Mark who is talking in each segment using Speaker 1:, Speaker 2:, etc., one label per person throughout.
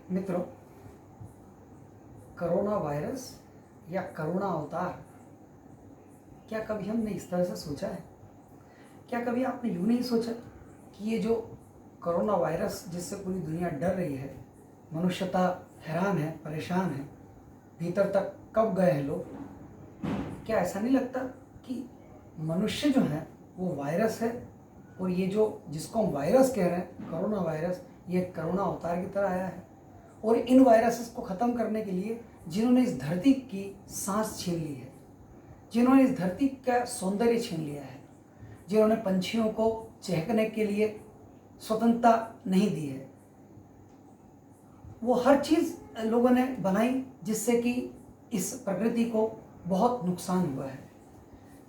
Speaker 1: मित्रों, corona virus या करुणा अवतार, क्या कभी हमने इस तरह से सोचा है? क्या कभी आपने यूं नहीं सोचा कि ये जो कोरोना वायरस जिससे पूरी दुनिया डर रही है, मनुष्यता हैरान है, परेशान है, भीतर तक कब गए हैं लोग? क्या ऐसा नहीं लगता कि मनुष्य जो है वो वायरस है, और ये जो जिसको हम वायरस कह रहे हैं, कोरोना वायरस, ये करुणा अवतार की तरह आया है। और इन वायरसेस को ख़त्म करने के लिए जिन्होंने इस धरती की सांस छीन ली है, जिन्होंने इस धरती का सौंदर्य छीन लिया है, जिन्होंने पंछियों को चहकने के लिए स्वतंत्रता नहीं दी है, वो हर चीज़ लोगों ने बनाई जिससे कि इस प्रकृति को बहुत नुकसान हुआ है।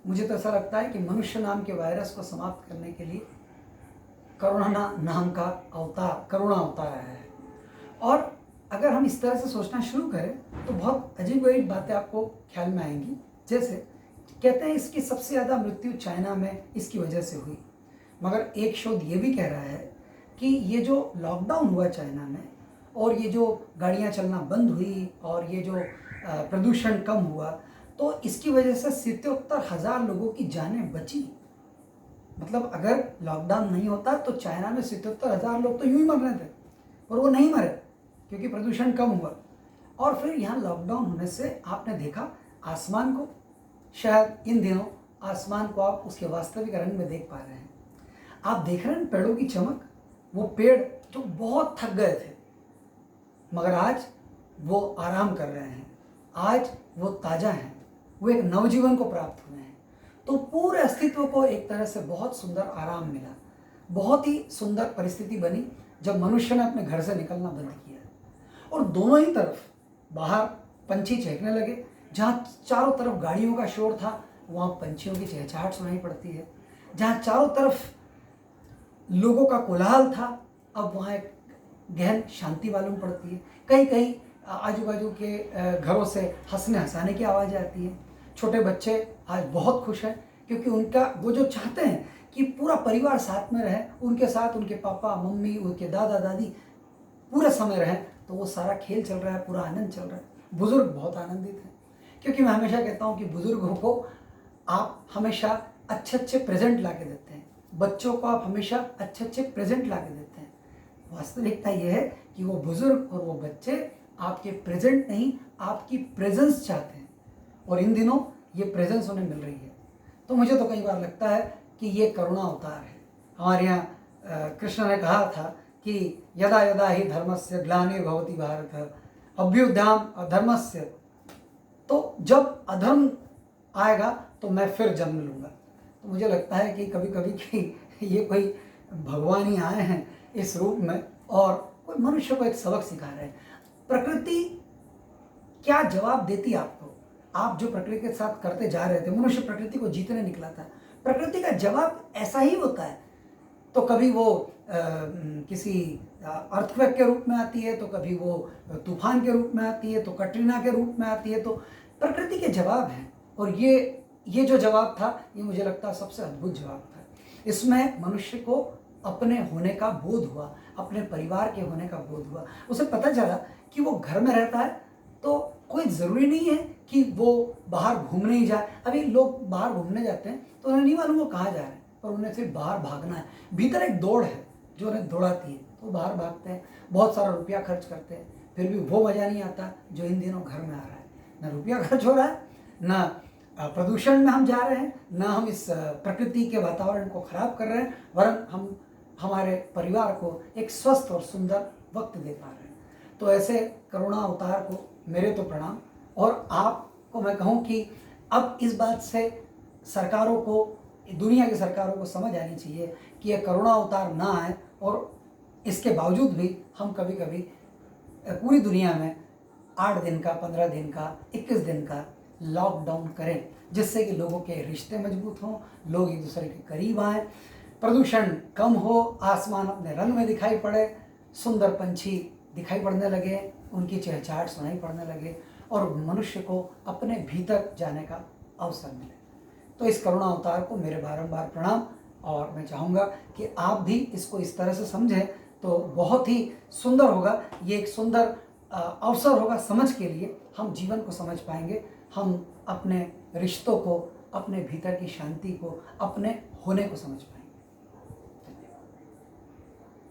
Speaker 1: मुझे तो ऐसा लगता है कि मनुष्य नाम के वायरस को समाप्त करने के लिए करुणा नाम का अवतार, करुणा अवतार आया है। और अगर हम इस तरह से सोचना शुरू करें तो बहुत अजीब गरीब बातें आपको ख्याल में आएंगी। जैसे कहते हैं इसकी सबसे ज़्यादा मृत्यु चाइना में इसकी वजह से हुई, मगर एक शोध ये भी कह रहा है कि ये जो लॉकडाउन हुआ चाइना में, और ये जो गाड़ियाँ चलना बंद हुई, और ये जो प्रदूषण कम हुआ, तो इसकी वजह से 77,000 लोगों की जानें बची। मतलब अगर लॉकडाउन नहीं होता तो चाइना में 77,000 लोग तो यूं ही मर रहे थे, और वो नहीं मरे क्योंकि प्रदूषण कम हुआ। और फिर यहाँ लॉकडाउन होने से आपने देखा आसमान को, शायद इन दिनों आसमान को आप उसके वास्तविक रंग में देख पा रहे हैं। आप देख रहे हैं पेड़ों की चमक, वो पेड़ जो बहुत थक गए थे, मगर आज वो आराम कर रहे हैं, आज वो ताज़ा हैं, वो एक नवजीवन को प्राप्त हुए हैं। तो पूरे अस्तित्व को एक तरह से बहुत सुंदर आराम मिला। बहुत ही सुंदर परिस्थिति बनी जब मनुष्य ने अपने घर से निकलना बंद किया, और दोनों ही तरफ बाहर पंछी चहकने लगे। जहाँ चारों तरफ गाड़ियों का शोर था, वहाँ पंछियों की चहचहाट सुनाई पड़ती है। जहाँ चारों तरफ लोगों का कोलाहल था, अब वहाँ एक गहन शांति मालूम पड़ती है। कहीं कहीं आजू बाजू के घरों से हंसने हंसाने की आवाज़ आती है। छोटे बच्चे आज बहुत खुश हैं क्योंकि उनका वो जो चाहते हैं कि पूरा परिवार साथ में रहे, उनके साथ उनके पापा मम्मी, उनके दादा दादी पूरे समय रहें, तो वो सारा खेल चल रहा है, पूरा आनंद चल रहा है। बुजुर्ग बहुत आनंदित हैं क्योंकि मैं हमेशा कहता हूँ कि बुजुर्गों को आप हमेशा अच्छे अच्छे प्रेजेंट ला के देते हैं, बच्चों को आप हमेशा अच्छे अच्छे प्रेजेंट ला के देते हैं। वास्तविकता यह है कि वो बुजुर्ग और वो बच्चे आपके प्रेजेंट नहीं, आपकी प्रेजेंस चाहते हैं, और इन दिनों ये प्रेजेंस उन्हें मिल रही है। तो मुझे तो कई बार लगता है कि ये करुणा अवतार है। हमारे यहाँ कृष्ण ने कहा था कि यदा यदा ही धर्मस्य ग्लानिर्भवति भारत अभ्युत्थानम् अधर्मस्य, तो जब अधर्म आएगा तो मैं फिर जन्म लूँगा। तो मुझे लगता है कि कभी कभी कि ये कोई भगवान ही आए हैं इस रूप में, और कोई मनुष्य को एक सबक सिखा रहे हैं। प्रकृति क्या जवाब देती आपको? आप जो प्रकृति के साथ करते जा रहे थे, मनुष्य प्रकृति को जीतने निकला था, प्रकृति का जवाब ऐसा ही होता है। तो कभी वो किसी अर्थक्वेक के रूप में आती है, तो कभी वो तूफान के रूप में आती है, तो कटरीना के रूप में आती है। तो प्रकृति के जवाब हैं, और ये जो जवाब था, ये मुझे लगता है सबसे अद्भुत जवाब था। इसमें मनुष्य को अपने होने का बोध हुआ, अपने परिवार के होने का बोध हुआ। उसे पता चला कि वो घर में रहता है तो कोई ज़रूरी नहीं है कि वो बाहर घूमने ही जाए। अभी लोग बाहर घूमने जाते हैं तो उन्हें नहीं मालूम वो कहाँ जा रहे हैं, पर उन्हें सिर्फ बाहर भागना है। भीतर एक दौड़ है जो उन्हें दौड़ाती है, तो बाहर भागते हैं, बहुत सारा रुपया खर्च करते हैं, फिर भी वो मज़ा नहीं आता जो इन दिनों घर में आ रहा है। ना रुपया खर्च हो रहा है, ना प्रदूषण में हम जा रहे हैं, ना हम इस प्रकृति के वातावरण को खराब कर रहे हैं, वरन हम हमारे परिवार को एक स्वस्थ और सुंदर वक्त दे पा रहे हैं। तो ऐसे करुणा अवतार को मेरे तो प्रणाम। और आपको मैं कहूँ कि अब इस बात से सरकारों को, दुनिया की सरकारों को समझ आनी चाहिए कि यह करुणा अवतार ना आए, और इसके बावजूद भी हम कभी कभी पूरी दुनिया में 8 दिन का, 15 दिन का, 21 दिन का लॉकडाउन करें, जिससे कि लोगों के रिश्ते मजबूत हों, लोग एक दूसरे के करीब आएँ, प्रदूषण कम हो, आसमान अपने रंग में दिखाई पड़े, सुंदर पंछी दिखाई पड़ने लगे, उनकी चहचहाट सुनाई पड़ने लगे, और मनुष्य को अपने भीतर जाने का अवसर मिले। तो इस करुणा अवतार को मेरे बारंबार प्रणाम, और मैं चाहूँगा कि आप भी इसको इस तरह से समझें तो बहुत ही सुंदर होगा, ये एक सुंदर अवसर होगा समझ के लिए। हम जीवन को समझ पाएंगे, हम अपने रिश्तों को, अपने भीतर की शांति को, अपने होने को समझ पाएंगे।